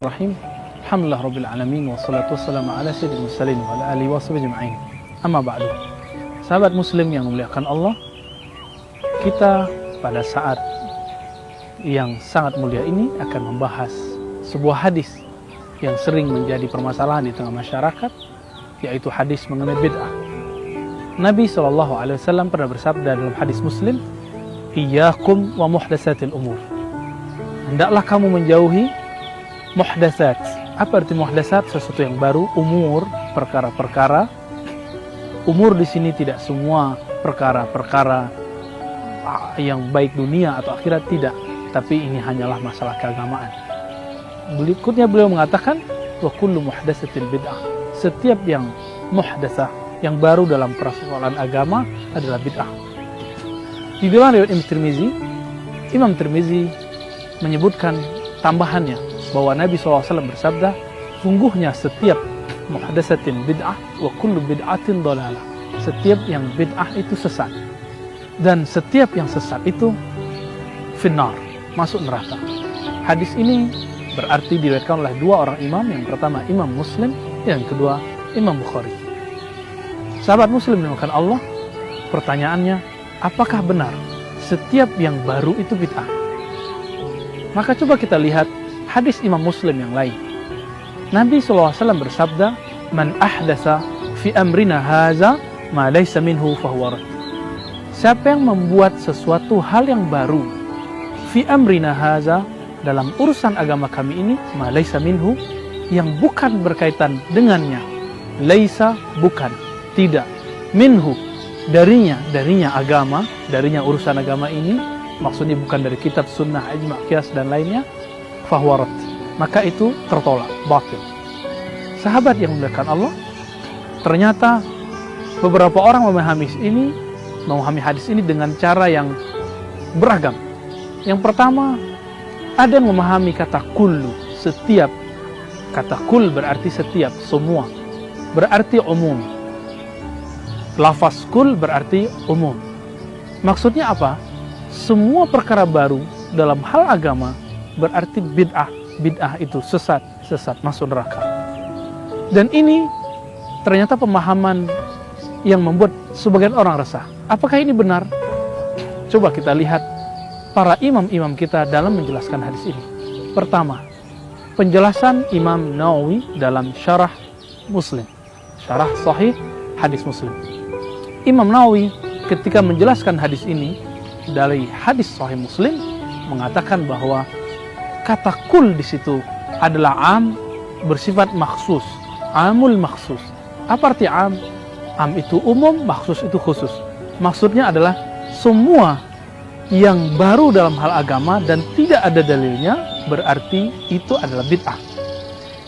Bismillahirrahmanirrahim. Alhamdulillah Rabbil Alamin. Wassalatu wassalamu ala sayyidil mursalin wa ala alihi wa sahbihi ajma'in. Amma ba'du. Sahabat muslim yang memuliakan Allah, kita pada saat yang sangat mulia ini akan membahas sebuah hadis yang sering menjadi permasalahan di tengah masyarakat, yaitu hadis mengenai bid'ah. Nabi SAW pernah bersabda dalam hadis Muslim, "Iyyakum wa muhdatsatil umur." Hendaklah kamu menjauhi muhdatsat. Apa arti muhdatsat? Sesuatu yang baru. Umur, perkara-perkara. Umur di sini tidak semua perkara-perkara yang baik dunia atau akhirat, tidak. Tapi ini hanyalah masalah keagamaan. Berikutnya beliau mengatakan, wa kullu muhdatsatil bid'ah. Setiap yang muhdatsah, yang baru dalam persoalan agama adalah bid'ah. Di dalam riwayat Imam Tirmizi menyebutkan tambahannya bahwa Nabi SAW bersabda, sungguhnya setiap muhdatsatin bid'ah wa kullu bid'atin dhalalah. Setiap yang bid'ah itu sesat, dan setiap yang sesat itu finnar, masuk neraka. Hadis ini berarti diriwayatkan oleh dua orang imam, yang pertama Imam Muslim, yang kedua Imam Bukhari. Sahabat muslim dimuliakan Allah, pertanyaannya, apakah benar setiap yang baru itu bid'ah? Maka coba kita lihat hadis Imam Muslim yang lain. Nabi SAW bersabda, "Man ahdatsa fi amrina haza ma laysa minhu fahuwa rad." Siapa yang membuat sesuatu hal yang baru, fi amrina haza, dalam urusan agama kami ini, ma laysa minhu, yang bukan berkaitan dengannya, laisa, bukan, tidak, minhu, darinya agama, darinya urusan agama ini, maksudnya bukan dari kitab, sunnah, ijma', qiyas dan lainnya, fahuwa rad, maka itu tertolak, batil. Sahabat yang memuliakan Allah, ternyata beberapa orang memahami hadis ini dengan cara yang beragam. Yang pertama, ada yang memahami kata kullu, setiap. Kata kul berarti setiap, semua, berarti umum. Lafaz kul berarti umum. Maksudnya apa? Semua perkara baru dalam hal agama berarti bid'ah. Bid'ah itu sesat masuk neraka. Dan ini ternyata pemahaman yang membuat sebagian orang resah. Apakah ini benar? Coba kita lihat para imam-imam kita dalam menjelaskan hadis ini. Pertama, penjelasan Imam Nawawi dalam syarah Muslim, syarah sahih hadis Muslim. Imam Nawawi ketika menjelaskan hadis ini dari hadis sahih Muslim mengatakan bahwa kata kul di situ adalah am, bersifat maksus, amul maksus. Apa arti am? Am itu umum, maksus itu khusus. Maksudnya adalah semua yang baru dalam hal agama dan tidak ada dalilnya, berarti itu adalah bid'ah.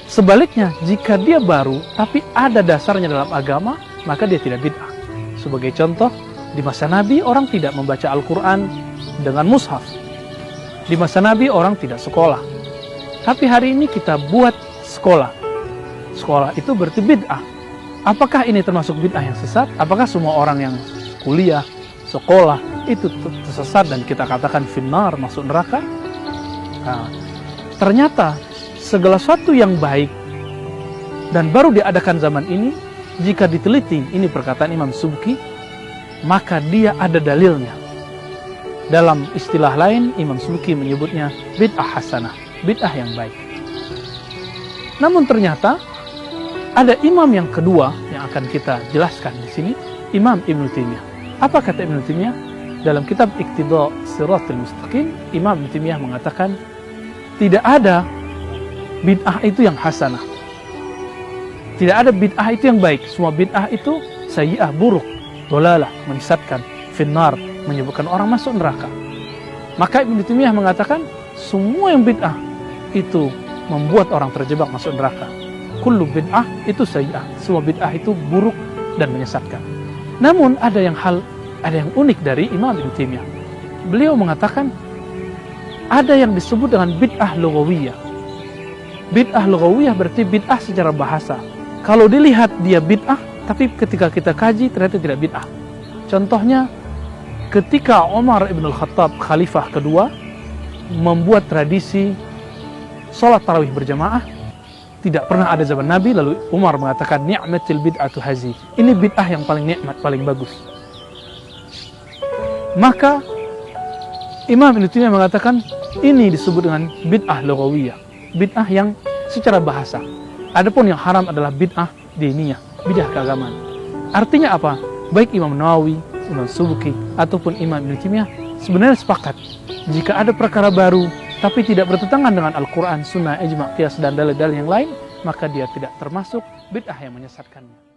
Sebaliknya, jika dia baru tapi ada dasarnya dalam agama, maka dia tidak bid'ah. Sebagai contoh, di masa Nabi orang tidak membaca Al-Quran dengan mushaf. Di masa Nabi orang tidak sekolah. Tapi hari ini kita buat sekolah. Sekolah itu berarti bid'ah. Apakah ini termasuk bid'ah yang sesat? Apakah semua orang yang kuliah, sekolah itu sesat dan kita katakan finnar, masuk neraka? Nah, ternyata segala sesuatu yang baik dan baru diadakan zaman ini, jika diteliti, ini perkataan Imam Subki, maka dia ada dalilnya. Dalam istilah lain, Imam Subki menyebutnya bid'ah hasanah, bid'ah yang baik. Namun ternyata ada imam yang kedua yang akan kita jelaskan di sini, Imam Ibnu Taimiyah. Apa kata Ibnu Taimiyah? Dalam kitab Iqtida' Shiratal Mustaqim, Imam Ibnu Taimiyah mengatakan tidak ada bid'ah itu yang hasanah. Tidak ada bid'ah itu yang baik. Semua bid'ah itu sayyi'ah, buruk, dhalalah, menyesatkan, finnar, menyebabkan orang masuk neraka. Maka Ibnu Taimiyah mengatakan semua yang bid'ah itu membuat orang terjebak masuk neraka. Kullu bid'ah itu sayyi'ah. Semua bid'ah itu buruk dan menyesatkan. Namun ada yang unik dari Imam Ibnu Taimiyah. Beliau mengatakan ada yang disebut dengan bid'ah lughawiyah. Bid'ah lughawiyah berarti bid'ah secara bahasa. Kalau dilihat dia bid'ah, tapi ketika kita kaji ternyata tidak bid'ah. Contohnya ketika Umar ibn al-Khattab, khalifah kedua, membuat tradisi sholat tarawih berjamaah tidak pernah ada zaman Nabi, lalu Umar mengatakan ni'matil bid'atu hazi, ini bid'ah yang paling nikmat, paling bagus. Maka Imam Ibnu Taimiyah mengatakan ini disebut dengan bid'ah lughawiyah, bid'ah yang secara bahasa. Adapun yang haram adalah bid'ah diniyah, bid'ah keagamaan. Artinya apa? Baik Imam Nawawi, Imam Subki, ataupun Imam Ibnu Taimiyah sebenarnya sepakat jika ada perkara baru tapi tidak bertentangan dengan Al-Quran, Sunnah, Ijma', Qiyas, dan dalil-dalil yang lain, maka dia tidak termasuk bid'ah yang menyesatkannya.